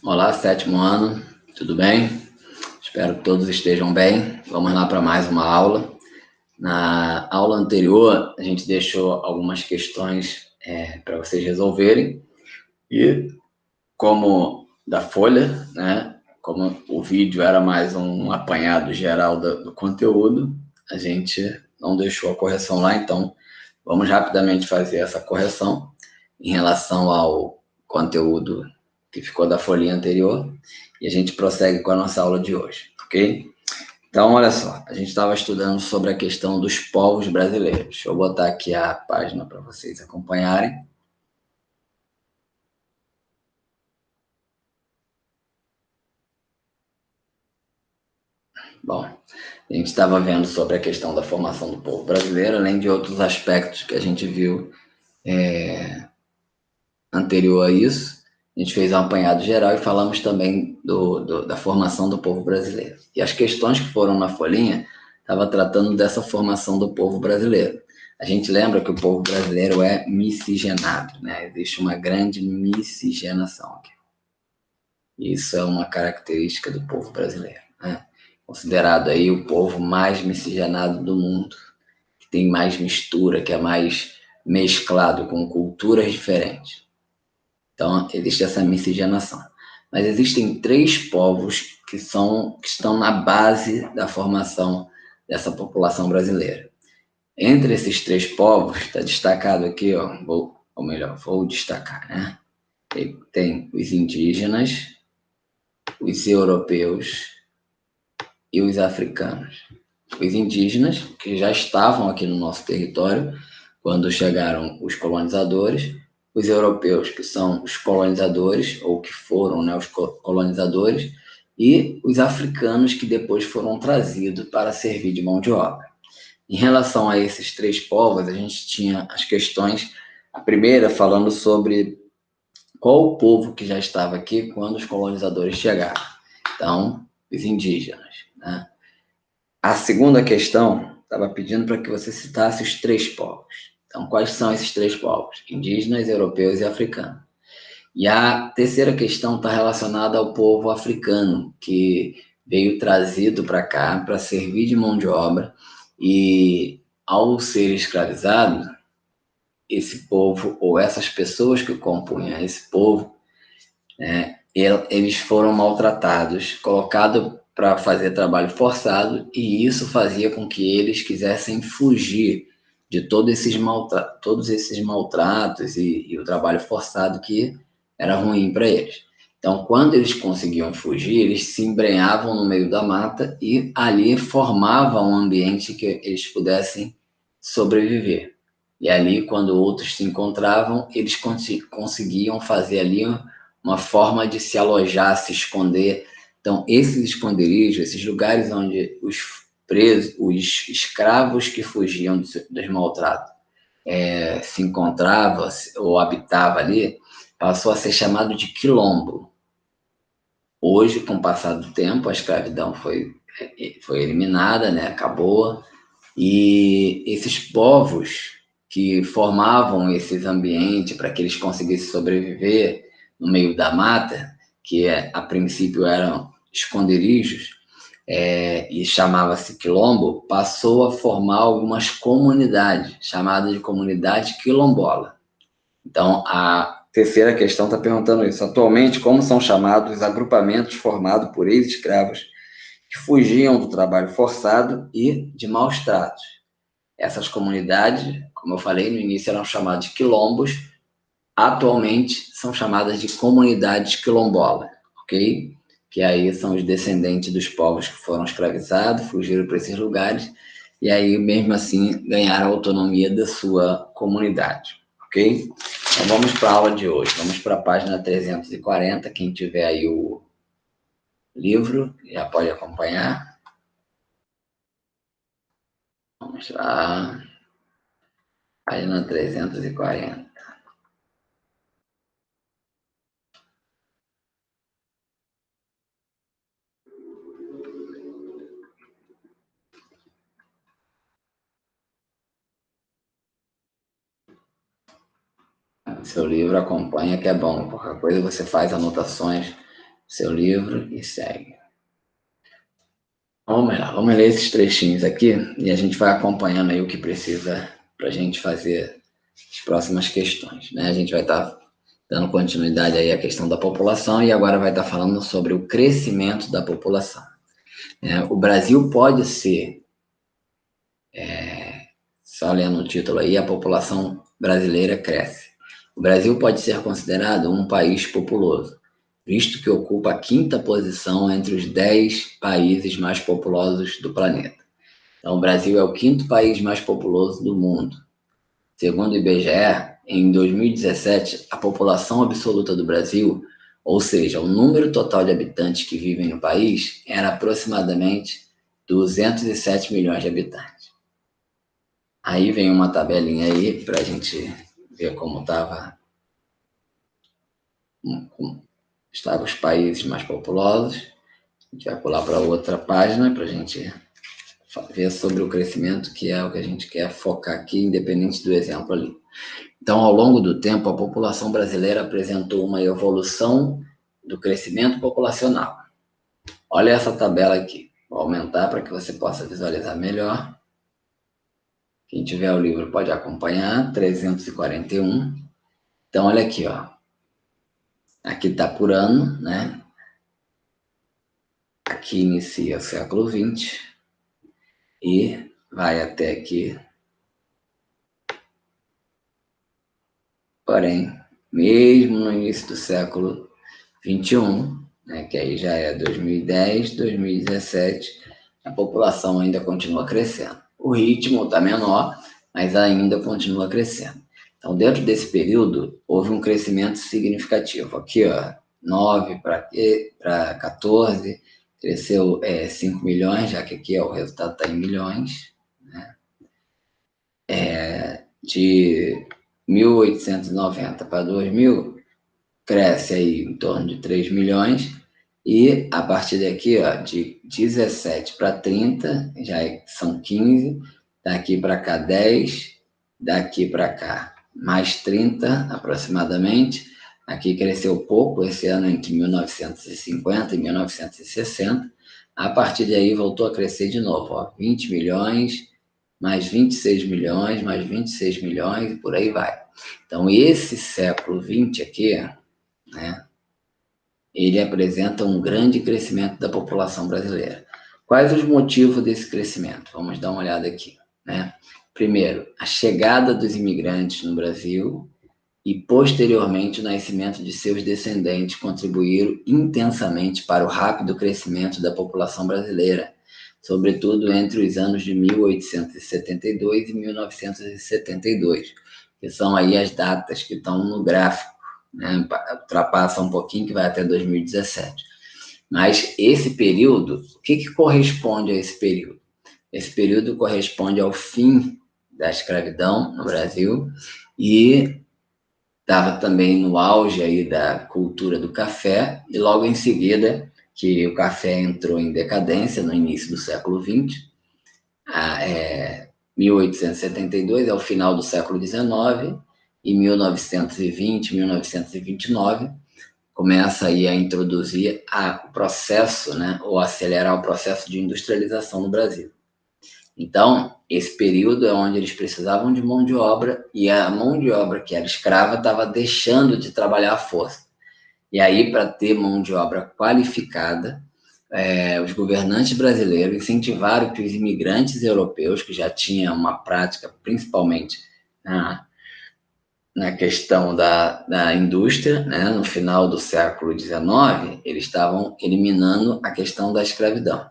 Olá, sétimo ano, tudo bem? Espero que todos estejam bem. Vamos lá para mais uma aula. Na aula anterior, a gente deixou algumas questões para vocês resolverem. E como da folha, né? Como o vídeo era mais um apanhado geral do conteúdo, a gente não deixou a correção lá, então vamos rapidamente fazer essa correção em relação ao conteúdo que ficou da folhinha anterior e a gente prossegue com a nossa aula de hoje, ok? Então, olha só, a gente estava estudando sobre a questão dos povos brasileiros. Deixa eu botar aqui a página para vocês acompanharem. Bom, a gente estava vendo sobre a questão da formação do povo brasileiro, além de outros aspectos que a gente viu anterior a isso. A gente fez um apanhado geral e falamos também da formação do povo brasileiro. E as questões que foram na folhinha estavam tratando dessa formação do povo brasileiro. A gente lembra que o povo brasileiro é miscigenado, né? Existe uma grande miscigenação aqui. Isso é uma característica do povo brasileiro, né? Considerado aí o povo mais miscigenado do mundo, que tem mais mistura, que é mais mesclado com culturas diferentes. Então, existe essa miscigenação. Mas existem três povos que estão na base da formação dessa população brasileira. Entre esses três povos, está destacado aqui, ó, vou destacar, né? Tem os indígenas, os europeus e os africanos. Os indígenas, que já estavam aqui no nosso território quando chegaram os colonizadores, os europeus, que são os colonizadores, ou que foram, né, os colonizadores, e os africanos, que depois foram trazidos para servir de mão de obra. Em relação a esses três povos, a gente tinha as questões, a primeira falando sobre qual o povo que já estava aqui quando os colonizadores chegaram. Então, os indígenas, né? A segunda questão estava pedindo para que você citasse os três povos. Então, quais são esses três povos? Indígenas, europeus e africanos. E a terceira questão está relacionada ao povo africano, que veio trazido para cá para servir de mão de obra e, ao ser escravizado, esse povo, ou essas pessoas que compunham esse povo, né, eles foram maltratados, colocados para fazer trabalho forçado, e isso fazia com que eles quisessem fugir de todos esses maltratos e o trabalho forçado que era ruim para eles. Então, quando eles conseguiam fugir, eles se embrenhavam no meio da mata e ali formavam um ambiente que eles pudessem sobreviver. E ali, quando outros se encontravam, eles conseguiam fazer ali uma forma de se alojar, se esconder. Então, esses esconderijos, esses lugares onde os presos, os escravos que fugiam dos maltratos se encontravam ou habitavam ali, passou a ser chamado de quilombo. Hoje, com o passar do tempo, a escravidão foi eliminada, né? Acabou, e esses povos que formavam esses ambientes para que eles conseguissem sobreviver no meio da mata, que a princípio eram esconderijos, e chamava-se quilombo, passou a formar algumas comunidades, chamadas de comunidade quilombola. Então, a terceira questão está perguntando isso. Atualmente, como são chamados os agrupamentos formados por ex-escravos que fugiam do trabalho forçado e de maus tratos? Essas comunidades, como eu falei no início, eram chamadas de quilombos, atualmente são chamadas de comunidades quilombolas, ok? Que aí são os descendentes dos povos que foram escravizados, fugiram para esses lugares, e aí mesmo assim ganharam a autonomia da sua comunidade, ok? Então vamos para a aula de hoje, vamos para a página 340, quem tiver aí o livro já pode acompanhar. Vamos lá, página 340. Seu livro acompanha, que é bom. Qualquer coisa você faz anotações do seu livro e segue. Vamos lá, vamos ler esses trechinhos aqui e a gente vai acompanhando aí o que precisa para a gente fazer as próximas questões, né? A gente vai estar dando continuidade aí à questão da população e agora vai estar falando sobre o crescimento da população. O Brasil pode ser, só lendo o título aí, a população brasileira cresce. O Brasil pode ser considerado um país populoso, visto que ocupa a quinta posição entre os 10 países mais populosos do planeta. Então, o Brasil é o quinto país mais populoso do mundo. Segundo o IBGE, em 2017, a população absoluta do Brasil, ou seja, o número total de habitantes que vivem no país, era aproximadamente 207 milhões de habitantes. Aí vem uma tabelinha aí para a gente ver como estavam os países mais populosos. A gente vai pular para outra página para a gente ver sobre o crescimento, que é o que a gente quer focar aqui, independente do exemplo ali. Então, ao longo do tempo, a população brasileira apresentou uma evolução do crescimento populacional. Olha essa tabela aqui. Vou aumentar para que você possa visualizar melhor. Quem tiver o livro pode acompanhar, 341. Então, olha aqui, ó. Aqui está por ano, né? Aqui inicia o século XX e vai até aqui. Porém, mesmo no início do século XXI, né, que aí já é 2010, 2017, a população ainda continua crescendo. O ritmo está menor, mas ainda continua crescendo. Então, dentro desse período, houve um crescimento significativo. Aqui, ó, 9 para 14, cresceu 5 milhões, já que aqui o resultado está em milhões, né? De 1890 para 2000, cresce aí em torno de 3 milhões, e a partir daqui, ó, de 17 para 30, são 15, daqui para cá 10, daqui para cá mais 30 aproximadamente. Aqui cresceu pouco esse ano entre 1950 e 1960. A partir daí voltou a crescer de novo, ó, 20 milhões, mais 26 milhões, mais 26 milhões, e por aí vai. Então, esse século XX aqui, né, ele apresenta um grande crescimento da população brasileira. Quais os motivos desse crescimento? Vamos dar uma olhada aqui, né? Primeiro, a chegada dos imigrantes no Brasil e, posteriormente, o nascimento de seus descendentes contribuíram intensamente para o rápido crescimento da população brasileira, sobretudo entre os anos de 1872 e 1972, que são aí as datas que estão no gráfico, né? Ultrapassa um pouquinho, que vai até 2017. Mas esse período, o que corresponde a esse período? Esse período corresponde ao fim da escravidão no Brasil e estava também no auge aí da cultura do café, e logo em seguida que o café entrou em decadência no início do século XX, 1872 é o final do século XIX, e 1920, 1929 começa aí a introduzir o processo, né, ou acelerar o processo de industrialização no Brasil. Então, esse período é onde eles precisavam de mão de obra, e a mão de obra que era escrava estava deixando de trabalhar à força. E aí, para ter mão de obra qualificada, os governantes brasileiros incentivaram que os imigrantes europeus, que já tinham uma prática, principalmente na questão da indústria, né, no final do século XIX, eles estavam eliminando a questão da escravidão.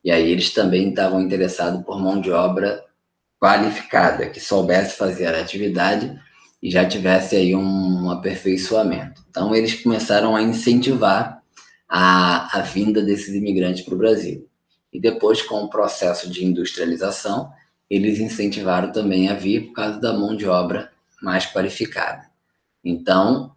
E aí eles também estavam interessados por mão de obra qualificada, que soubesse fazer a atividade e já tivesse aí um aperfeiçoamento. Então eles começaram a incentivar a vinda desses imigrantes para o Brasil. E depois, com o processo de industrialização, eles incentivaram também a vir por causa da mão de obra mais qualificada. Então,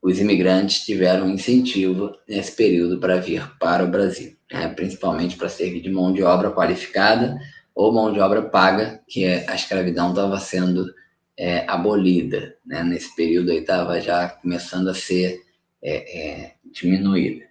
os imigrantes tiveram incentivo nesse período para vir para o Brasil, né? Principalmente para servir de mão de obra qualificada ou mão de obra paga, que a escravidão estava sendo abolida, né? Nesse período aí estava já começando a ser diminuída.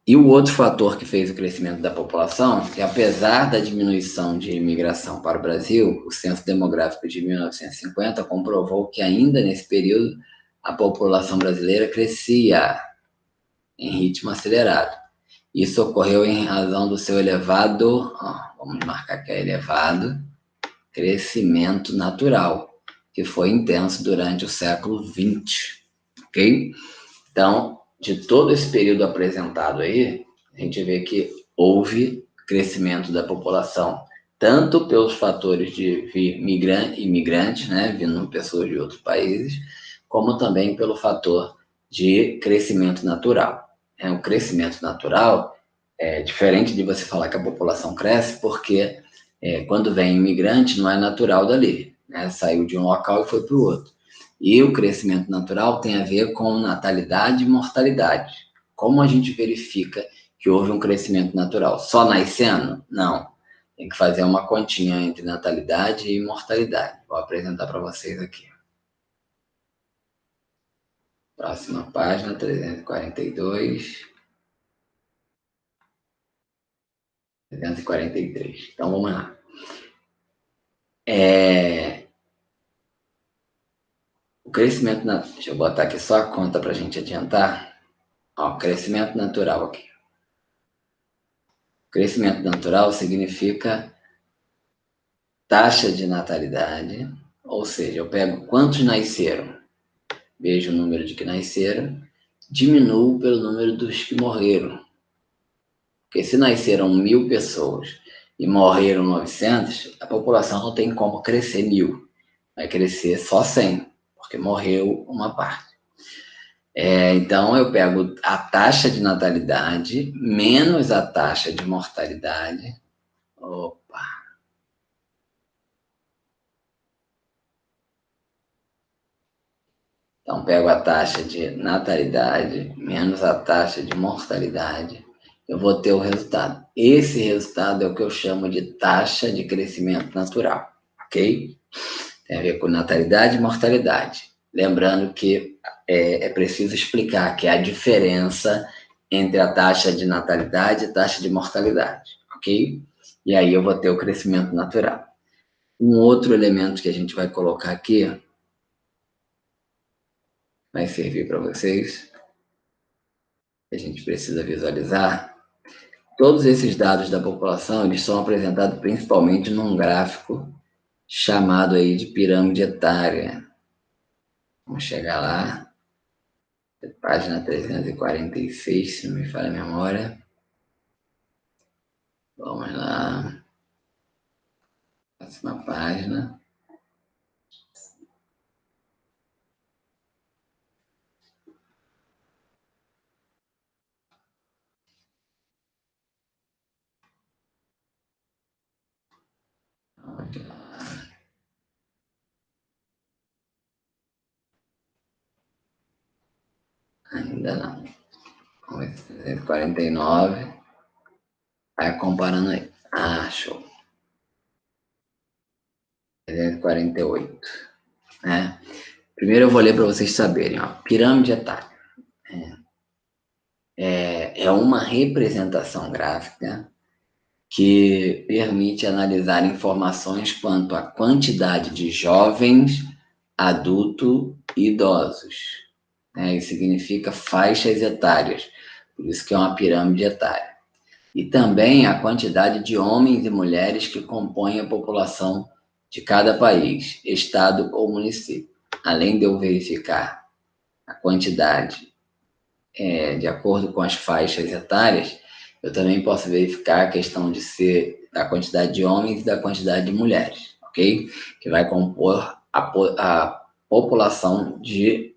E o outro fator que fez o crescimento da população, que apesar da diminuição de imigração para o Brasil, o Censo Demográfico de 1950 comprovou que ainda nesse período a população brasileira crescia em ritmo acelerado. Isso ocorreu em razão do seu elevado, vamos marcar que é elevado, crescimento natural, que foi intenso durante o século XX, ok? Então, de todo esse período apresentado aí, a gente vê que houve crescimento da população, tanto pelos fatores de vir imigrantes, né, vindo pessoas de outros países, como também pelo fator de crescimento natural. O crescimento natural é diferente de você falar que a população cresce, porque quando vem imigrante não é natural dali, né? Saiu de um local e foi para o outro. E o crescimento natural tem a ver com natalidade e mortalidade. Como a gente verifica que houve um crescimento natural? Só nascendo? Não. Tem que fazer uma continha entre natalidade e mortalidade. Vou apresentar para vocês aqui. Próxima página, 342. 343. Então, vamos lá. O crescimento natural... Deixa eu botar aqui só a conta para a gente adiantar. Crescimento natural aqui. Crescimento natural significa taxa de natalidade, ou seja, eu pego quantos nasceram, vejo o número de que nasceram, diminuo pelo número dos que morreram. Porque se nasceram 1.000 pessoas e morreram 900, a população não tem como crescer 1.000. Vai crescer só 100, porque morreu uma parte. Então, eu pego a taxa de natalidade menos a taxa de mortalidade. Então, pego a taxa de natalidade menos a taxa de mortalidade, eu vou ter o resultado. Esse resultado é o que eu chamo de taxa de crescimento natural, ok? Tem a ver com natalidade e mortalidade. Lembrando que é preciso explicar que é a diferença entre a taxa de natalidade e a taxa de mortalidade, ok? E aí eu vou ter o crescimento natural. Um outro elemento que a gente vai colocar aqui vai servir para vocês, que a gente precisa visualizar. Todos esses dados da população, eles são apresentados principalmente num gráfico chamado aí de pirâmide etária. Vamos chegar lá. Página 346, se não me falha a memória. Vamos lá. Próxima página. Ainda não. Vamos ver, 349. Vai comparando aí. Show. 348. Né? Primeiro eu vou ler para vocês saberem. Pirâmide etária. É uma representação gráfica que permite analisar informações quanto à quantidade de jovens, adultos e idosos. Isso significa faixas etárias, por isso que é uma pirâmide etária. E também a quantidade de homens e mulheres que compõem a população de cada país, estado ou município. Além de eu verificar a quantidade de acordo com as faixas etárias, eu também posso verificar a questão da quantidade de homens e da quantidade de mulheres, ok? Que vai compor a população de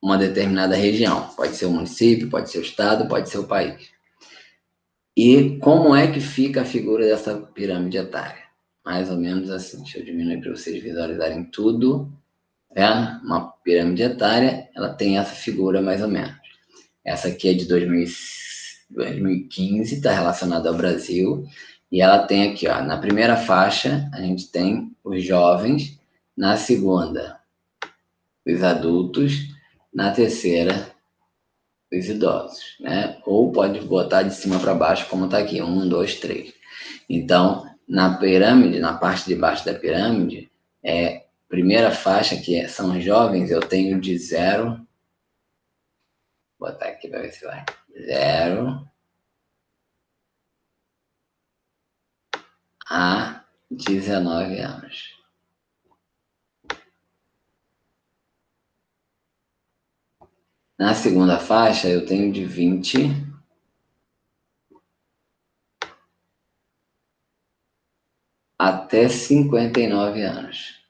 uma determinada região. Pode ser o município, pode ser o estado, pode ser o país. E como é que fica a figura dessa pirâmide etária? Mais ou menos assim. Deixa eu diminuir para vocês visualizarem tudo. Uma pirâmide etária, ela tem essa figura mais ou menos. Essa aqui é de 2015, está relacionada ao Brasil. E ela tem aqui, ó, na primeira faixa, a gente tem os jovens, na segunda, os adultos, na terceira, os idosos, né? Ou pode botar de cima para baixo, como está aqui, 1, 2, 3. Então, na pirâmide, na parte de baixo da pirâmide, primeira faixa, que são os jovens, eu tenho de 0, vou botar aqui para ver se vai, 0 a 19 anos. Na segunda faixa, eu tenho de 20 até 59 anos.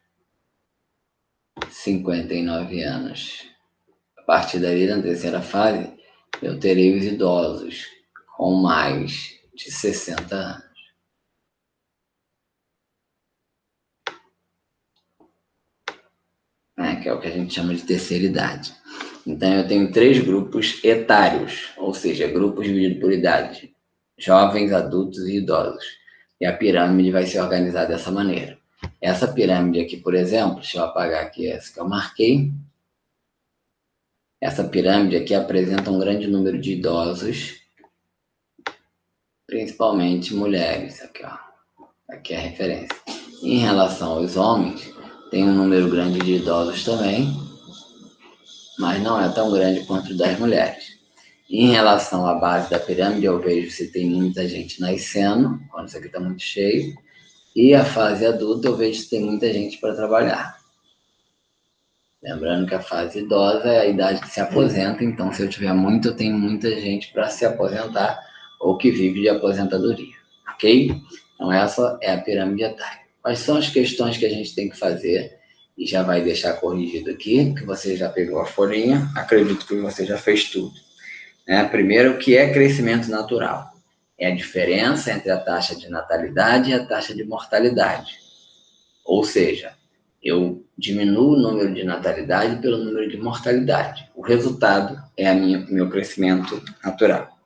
59 anos. A partir dali, na terceira fase, eu terei os idosos com mais de 60 anos. Né, que é o que a gente chama de terceira idade. Então, eu tenho 3 grupos etários, ou seja, grupos divididos por idade: jovens, adultos e idosos. E a pirâmide vai se organizar dessa maneira. Essa pirâmide aqui, por exemplo, deixa eu apagar aqui essa que eu marquei. Essa pirâmide aqui apresenta um grande número de idosos, principalmente mulheres. Aqui, ó. Aqui é a referência. Em relação aos homens, tem um número grande de idosos também, mas não é tão grande quanto o das mulheres. Em relação à base da pirâmide, eu vejo se tem muita gente nascendo, quando isso aqui está muito cheio, e a fase adulta eu vejo se tem muita gente para trabalhar. Lembrando que a fase idosa é a idade que se aposenta, então se eu tiver muito, eu tenho muita gente para se aposentar ou que vive de aposentadoria, ok? Então essa é a pirâmide etária. Quais são as questões que a gente tem que fazer? E já vai deixar corrigido aqui, que você já pegou a folhinha, acredito que você já fez tudo. Primeiro, o que é crescimento natural? É a diferença entre a taxa de natalidade e a taxa de mortalidade. Ou seja, eu diminuo o número de natalidade pelo número de mortalidade. O resultado é meu crescimento natural.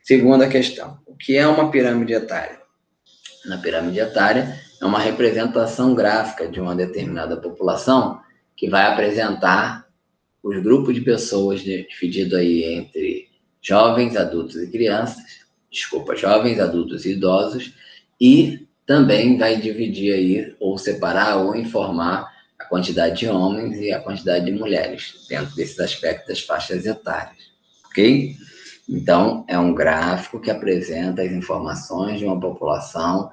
Segunda questão, o que é uma pirâmide etária? Na pirâmide etária, é uma representação gráfica de uma determinada população que vai apresentar os grupos de pessoas dividido aí entre jovens, adultos e crianças, jovens, adultos e idosos, e também vai dividir aí, ou separar, ou informar a quantidade de homens e a quantidade de mulheres, dentro desses aspectos das faixas etárias, ok? Então, é um gráfico que apresenta as informações de uma população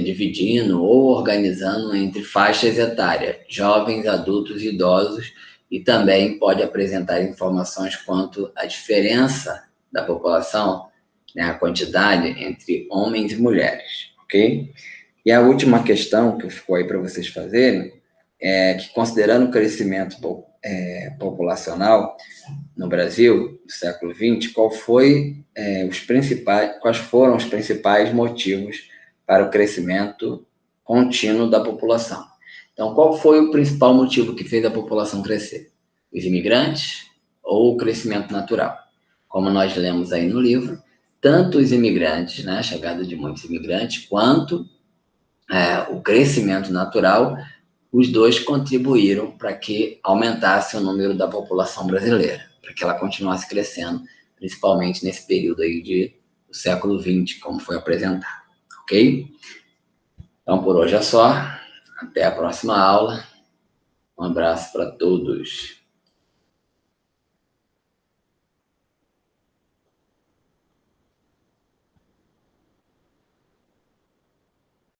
dividindo ou organizando entre faixas etárias, jovens, adultos e idosos, e também pode apresentar informações quanto à diferença da população, né, a quantidade entre homens e mulheres, ok? E a última questão que ficou aí para vocês fazerem é que, considerando o crescimento populacional no Brasil, no século XX, quais foram os principais motivos para o crescimento contínuo da população? Então, qual foi o principal motivo que fez a população crescer? Os imigrantes ou o crescimento natural? Como nós lemos aí no livro, tanto os imigrantes, né, a chegada de muitos imigrantes, quanto o crescimento natural, os dois contribuíram para que aumentasse o número da população brasileira, para que ela continuasse crescendo, principalmente nesse período aí do século XX, como foi apresentado, ok? Então, por hoje é só. Até a próxima aula. Um abraço para todos.